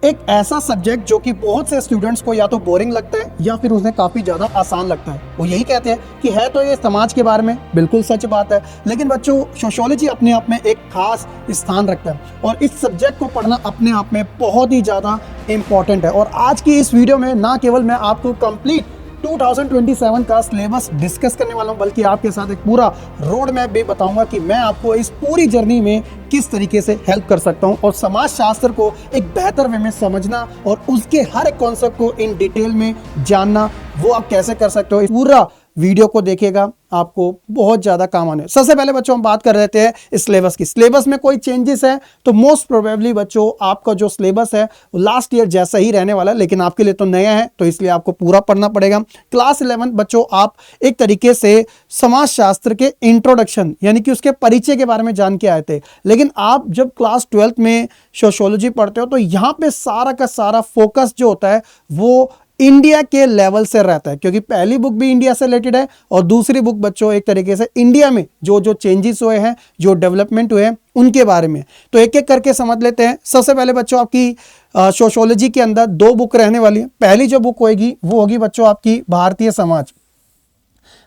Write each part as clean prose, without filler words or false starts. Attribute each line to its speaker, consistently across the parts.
Speaker 1: एक ऐसा सब्जेक्ट जो कि बहुत से स्टूडेंट्स को या तो बोरिंग लगता है या फिर उन्हें काफ़ी ज़्यादा आसान लगता है। वो यही कहते हैं कि है तो ये समाज के बारे में, बिल्कुल सच बात है, लेकिन बच्चों सोशियोलॉजी अपने आप में एक खास स्थान रखता है और इस सब्जेक्ट को पढ़ना अपने आप में बहुत ही ज़्यादा इम्पॉर्टेंट है। और आज की इस वीडियो में ना केवल मैं आपको कंप्लीट 2027 का सिलेबस डिस्कस करने वाला हूं, बल्कि आपके साथ एक पूरा रोड मैप भी बताऊंगा कि मैं आपको इस पूरी जर्नी में किस तरीके से हेल्प कर सकता हूं और समाज शास्त्र को एक बेहतर वे में समझना और उसके हर एक कॉन्सेप्ट को इन डिटेल में जानना, वो आप कैसे कर सकते हो। इस पूरा वीडियो को देखिएगा, आपको बहुत ज़्यादा काम आने। सबसे पहले बच्चों हम बात कर रहे थे सिलेबस की। सिलेबस में कोई चेंजेस है तो मोस्ट प्रोबेबली बच्चों आपका जो सिलेबस है वो लास्ट ईयर जैसा ही रहने वाला है, लेकिन आपके लिए तो नया है तो इसलिए आपको पूरा पढ़ना पड़ेगा। क्लास 11 बच्चों आप एक तरीके से समाज शास्त्र के इंट्रोडक्शन यानी कि उसके परिचय के बारे में जान के आए थे, लेकिन आप जब क्लास 12 में सोशियोलॉजी पढ़ते हो तो यहाँ पे सारा का सारा फोकस जो होता है वो इंडिया के लेवल से रहता है, क्योंकि पहली बुक भी इंडिया से रिलेटेड है और दूसरी बुक बच्चों एक तरीके से इंडिया में जो जो चेंजेस हुए हैं, जो डेवलपमेंट हुए हैं उनके बारे में। तो एक एक करके समझ लेते हैं। सबसे पहले बच्चों आपकी सोशियोलॉजी के अंदर दो बुक रहने वाली है। पहली जो बुक होगी वो होगी बच्चों आपकी भारतीय समाज।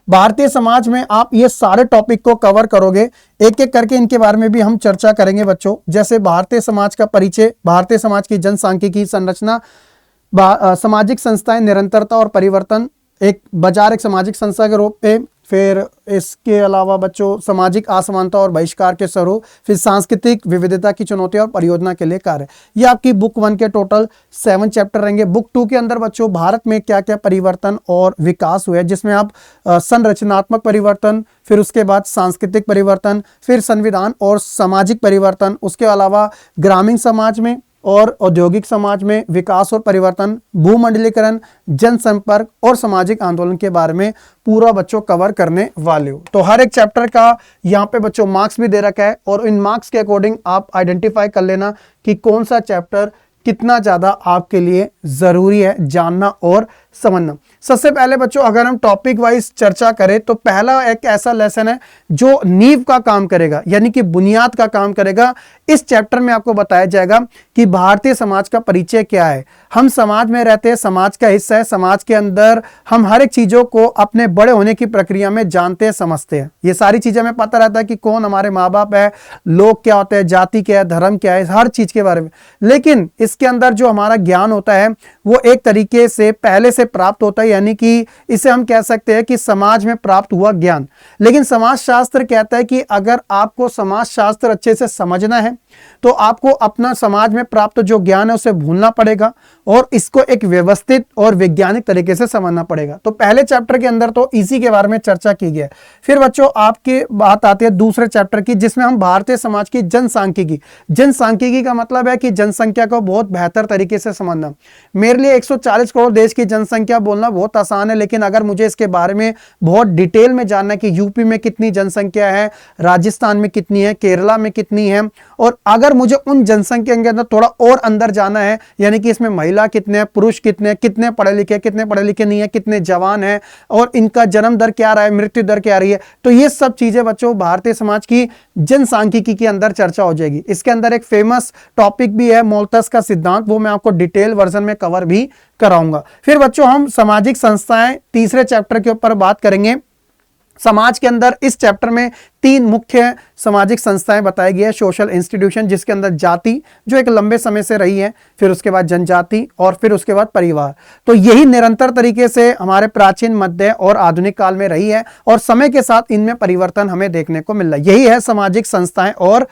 Speaker 1: भारतीय समाज में आप ये सारे टॉपिक को कवर करोगे, एक एक करके इनके बारे में भी हम चर्चा करेंगे बच्चों। जैसे भारतीय समाज का परिचय, भारतीय समाज की जनसांख्यिकी संरचना, सामाजिक संस्थाएं, निरंतरता और परिवर्तन, एक बाजार एक सामाजिक संस्था के रूप में, फिर इसके अलावा बच्चों सामाजिक असमानता और बहिष्कार के स्वरूप, फिर सांस्कृतिक विविधता की चुनौती और परियोजना के लिए कार्य। ये आपकी बुक 1 के टोटल 7 चैप्टर रहेंगे। बुक 2 के अंदर बच्चों भारत में क्या क्या परिवर्तन और विकास हुए, जिसमें आप संरचनात्मक परिवर्तन, फिर उसके बाद सांस्कृतिक परिवर्तन, फिर संविधान और सामाजिक परिवर्तन, उसके अलावा ग्रामीण समाज में और औद्योगिक समाज में विकास और परिवर्तन, भूमंडलीकरण, जनसंपर्क और सामाजिक आंदोलन के बारे में पूरा बच्चों कवर करने वाले हो। तो हर एक चैप्टर का यहाँ पे बच्चों मार्क्स भी दे रखा है और इन मार्क्स के अकॉर्डिंग आप आइडेंटिफाई कर लेना कि कौन सा चैप्टर कितना ज़्यादा आपके लिए ज़रूरी है जानना और समझना। सबसे पहले बच्चों अगर हम टॉपिक वाइज चर्चा करें तो पहला एक ऐसा लेसन है जो नींव का काम करेगा, यानी कि बुनियाद का काम करेगा। इस चैप्टर में आपको बताया जाएगा कि भारतीय समाज का परिचय क्या है। हम समाज में रहते हैं, समाज का हिस्सा है, समाज के अंदर हम हर एक चीज़ों को अपने बड़े होने की प्रक्रिया में जानते हैं, समझते हैं। ये सारी चीज़ें हमें पता रहता है कि कौन हमारे माँ बाप है, लोग क्या होते हैं, जाति क्या है, धर्म क्या है, हर चीज़ के बारे में। लेकिन इसके अंदर जो हमारा ज्ञान होता है वो एक तरीके से पहले से प्राप्त होता है, यानी कि इसे हम कह सकते हैं कि समाज में प्राप्त हुआ ज्ञान। लेकिन समाज शास्त्र कहता है कि अगर आपको समाज शास्त्र अच्छे से समझना है तो आपको अपना समाज में प्राप्त जो ज्ञान है उसे भूलना पड़ेगा और इसको एक व्यवस्थित और वैज्ञानिक तरीके से समझना पड़ेगा। तो पहले चैप्टर के अंदर तो इसी के बारे में चर्चा की गई है। फिर बच्चों आपकी बात आती है दूसरे चैप्टर की, जिसमें हम भारतीय समाज की जनसांख्यिकी। जनसांख्यिकी का मतलब है कि जनसंख्या को बहुत बेहतर तरीके से समझना। मेरे लिए 140 करोड़ देश की जनसंख्या बोलना बहुत आसान है, लेकिन अगर मुझे इसके बारे में बहुत डिटेल में जानना है कि यूपी में कितनी जनसंख्या है, राजस्थान में कितनी है, केरला में कितनी है, और अगर मुझे उन जनसंख्या के अंदर थोड़ा और अंदर जाना है, यानी कि इसमें महिला कितने हैं, पुरुष कितने हैं, कितने पढ़े लिखे नहीं है, कितने जवान हैं और इनका जन्म दर क्या रहा है, मृत्यु दर क्या रही है, तो ये सब चीजें बच्चों भारतीय समाज की जनसांख्यिकी के अंदर चर्चा हो जाएगी। इसके अंदर एक फेमस टॉपिक भी है मोल्थस का सिद्धांत, वो मैं आपको डिटेल वर्जन में कवर भी कराऊंगा। फिर बच्चों हम सामाजिक संस्थाएं तीसरे चैप्टर के ऊपर बात करेंगे। समाज के अंदर इस चैप्टर में 3 मुख्य सामाजिक संस्थाएं बताई गई है। सोशल इंस्टीट्यूशन, जिसके अंदर जाति जो एक लंबे समय से रही है, फिर उसके बाद जनजाति और फिर उसके बाद परिवार। तो यही निरंतर तरीके से हमारे प्राचीन, मध्य और आधुनिक काल में रही है और समय के साथ इनमें परिवर्तन हमें देखने को मिल रहा है। यही है सामाजिक संस्थाएं और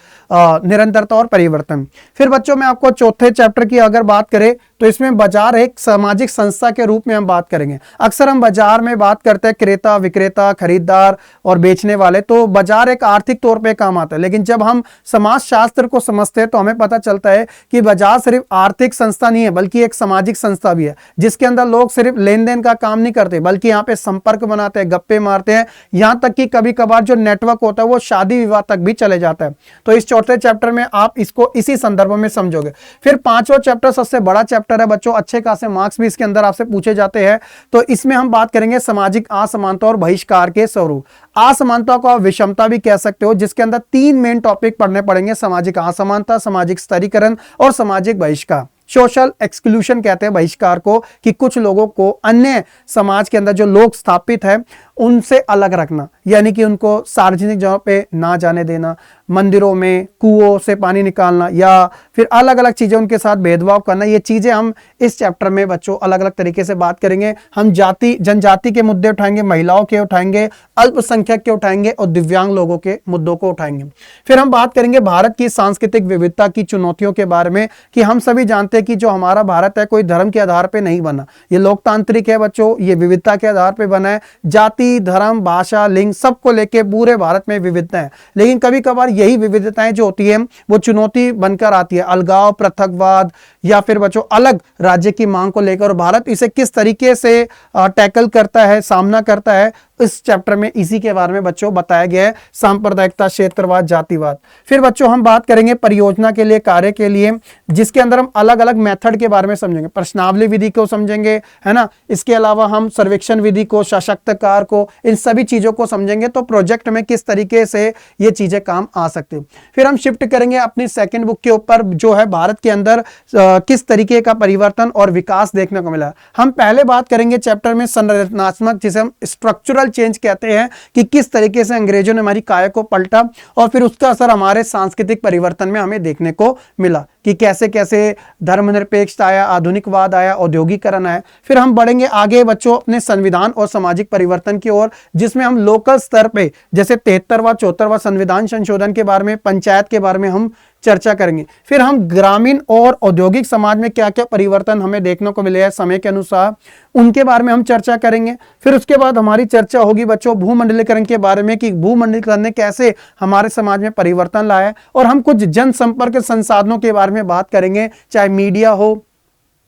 Speaker 1: निरंतरता और परिवर्तन। फिर बच्चों में आपको चौथे चैप्टर की अगर बात करें तो इसमें बाजार एक सामाजिक संस्था के रूप में हम बात करेंगे। अक्सर हम बाजार में बात करते हैं क्रेता, विक्रेता, खरीदार और बेचने वाले, तो बाजार एक आर्थिक तौर पे काम आता है। लेकिन जब हम समाज शास्त्र को समझते हैं तो हमें पता चलता है कि बाजार सिर्फ आर्थिक संस्था नहीं है बल्कि एक सामाजिक संस्था भी है, जिसके अंदर लोग सिर्फ लेन देन का काम नहीं करते बल्कि यहाँ पे संपर्क बनाते हैं, गप्पे मारते हैं, यहाँ तक कि कभी कभार जो नेटवर्क होता है वो शादी विवाह तक भी चले जाता है। तो इस चौथे चैप्टर में आप इसको इसी संदर्भ में समझोगे। फिर 5वां चैप्टर सबसे बड़ा चैप्टर है बच्चों, अच्छे खासे मार्क्स भी इसके अंदर आपसे पूछे जाते हैं। तो इसमें हम बात करेंगे सामाजिक असमानता और बहिष्कार के स्वरूप। असमानता को आप विषमता भी कह सकते हो, जिसके अंदर 3 मेन टॉपिक पढ़ने पड़ेंगे: सामाजिक असमानता, सामाजिक स्तरीकरण और सामाजिक बहिष्कार। सोशल एक्सक्लूशन कहते हैं बहिष्कार को, कि कुछ लोगों को अन्य समाज के अंदर जो लोग स्थापित है उनसे अलग रखना, यानी कि उनको सार्वजनिक जगह पे ना जाने देना, मंदिरों में कुओं से पानी निकालना या फिर अलग अलग चीजें उनके साथ भेदभाव करना। ये चीजें हम इस चैप्टर में बच्चों अलग अलग तरीके से बात करेंगे। हम जाति जनजाति के मुद्दे उठाएंगे, महिलाओं के उठाएंगे, अल्पसंख्यक के उठाएंगे और दिव्यांग लोगों के मुद्दों को उठाएंगे। फिर हम बात करेंगे भारत की सांस्कृतिक विविधता की चुनौतियों के बारे में, कि हम सभी जानते हैं कि जो हमारा भारत है कोई धर्म के आधार पर नहीं बना, ये लोकतांत्रिक है बच्चों, ये विविधता के आधार पर बना है। जाति, धर्म, भाषा, लिंग सबको लेके पूरे भारत में विविधता है, लेकिन कभी कभार यही विविधताएं जो होती है वो चुनौती बनकर आती है, अलगाव, पृथकवाद या फिर बच्चों अलग राज्य की मांग को लेकर। भारत इसे किस तरीके से टैकल करता है, सामना करता है, इस चैप्टर में इसी के बारे में बच्चों बताया गया है, सांप्रदायिकता, क्षेत्रवाद, जातिवाद। फिर बच्चों हम बात करेंगे परियोजना के लिए, कार्य के लिए, जिसके अंदर हम अलग अलग मेथड के बारे में समझेंगे, प्रश्नावली विधि को समझेंगे, है ना। इसके अलावा हम सर्वेक्षण विधि को, सशक्तकार को, इन सभी चीजों को समझेंगे, तो प्रोजेक्ट में किस तरीके से ये चीजें काम आ सकती है। फिर हम शिफ्ट करेंगे अपनी सेकंड बुक के ऊपर, जो है भारत के अंदर किस तरीके का परिवर्तन और विकास देखने को मिला। हम पहले बात करेंगे चैप्टर में संरचनात्मक, जिसे हम स्ट्रक्चरल चेंज कहते हैं, कि किस तरीके से अंग्रेजों ने हमारी काया को पलटा और फिर उसका असर हमारे सांस्कृतिक परिवर्तन में हमें देखने को मिला, कि कैसे कैसे धर्मनिरपेक्षता आया, आधुनिकवाद आया, औद्योगिकरण आया। फिर हम बढ़ेंगे आगे बच्चों अपने संविधान और सामाजिक परिवर्तन की ओर, जिसमें हम लोकल स्तर पे जैसे 73वां 74वां संविधान संशोधन के बारे में, पंचायत के बारे में हम चर्चा करेंगे। फिर हम ग्रामीण और औद्योगिक समाज में क्या क्या परिवर्तन हमें देखने को मिले हैं समय के अनुसार, उनके बारे में हम चर्चा करेंगे। फिर उसके बाद हमारी चर्चा होगी बच्चों भूमंडलीकरण के बारे में, कि भूमंडलीकरण ने कैसे हमारे समाज में परिवर्तन लाया, और हम कुछ जनसंपर्क संसाधनों के बारे में बात करेंगे, चाहे मीडिया हो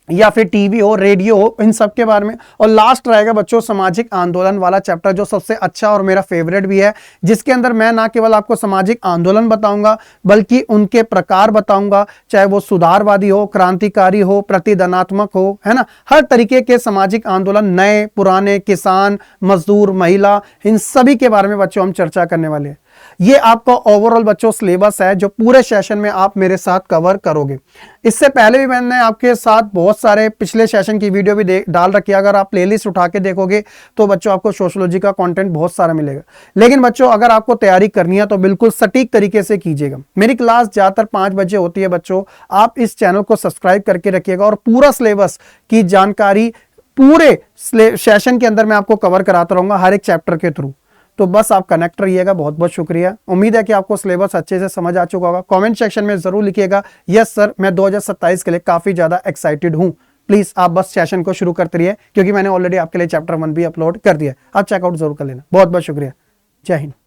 Speaker 1: या फिर टीवी हो, रेडियो हो, इन सब के बारे में। और लास्ट रहेगा बच्चों सामाजिक आंदोलन वाला चैप्टर, जो सबसे अच्छा और मेरा फेवरेट भी है, जिसके अंदर मैं ना केवल आपको सामाजिक आंदोलन बताऊंगा बल्कि उनके प्रकार बताऊंगा, चाहे वो सुधारवादी हो, क्रांतिकारी हो, प्रतिदानात्मक हो, है ना। हर तरीके के सामाजिक आंदोलन, नए पुराने, किसान, मजदूर, महिला, इन सभी के बारे में बच्चों हम चर्चा करने वाले हैं। ये आपका ओवरऑल बच्चों सिलेबस है जो पूरे सेशन में आप मेरे साथ कवर करोगे। इससे पहले भी मैंने आपके साथ बहुत सारे पिछले सेशन की वीडियो भी डाल रखी है, अगर आप प्लेलिस्ट उठा के देखोगे तो बच्चों आपको सोशियोलॉजी का कंटेंट बहुत सारा मिलेगा। लेकिन बच्चों अगर आपको तैयारी करनी है तो बिल्कुल सटीक तरीके से कीजिएगा। मेरी क्लास ज्यादातर 5 बजे होती है बच्चों, आप इस चैनल को सब्सक्राइब करके रखिएगा और पूरा सिलेबस की जानकारी पूरे सेशन के अंदर मैं आपको कवर कराता रहूंगा हर एक चैप्टर के थ्रू। तो बस आप कनेक्ट रहिएगा। बहुत बहुत शुक्रिया। उम्मीद है कि आपको सिलेबस अच्छे से समझ आ चुका होगा। कमेंट सेक्शन में जरूर लिखिएगा यस सर, मैं 2027 के लिए काफी ज्यादा एक्साइटेड हूं। प्लीज आप बस सेशन को शुरू करते रहिए, क्योंकि मैंने ऑलरेडी आपके लिए चैप्टर 1 भी अपलोड कर दिया, आप चेकआउट जरूर कर लेना। बहुत बहुत शुक्रिया। जय हिंद।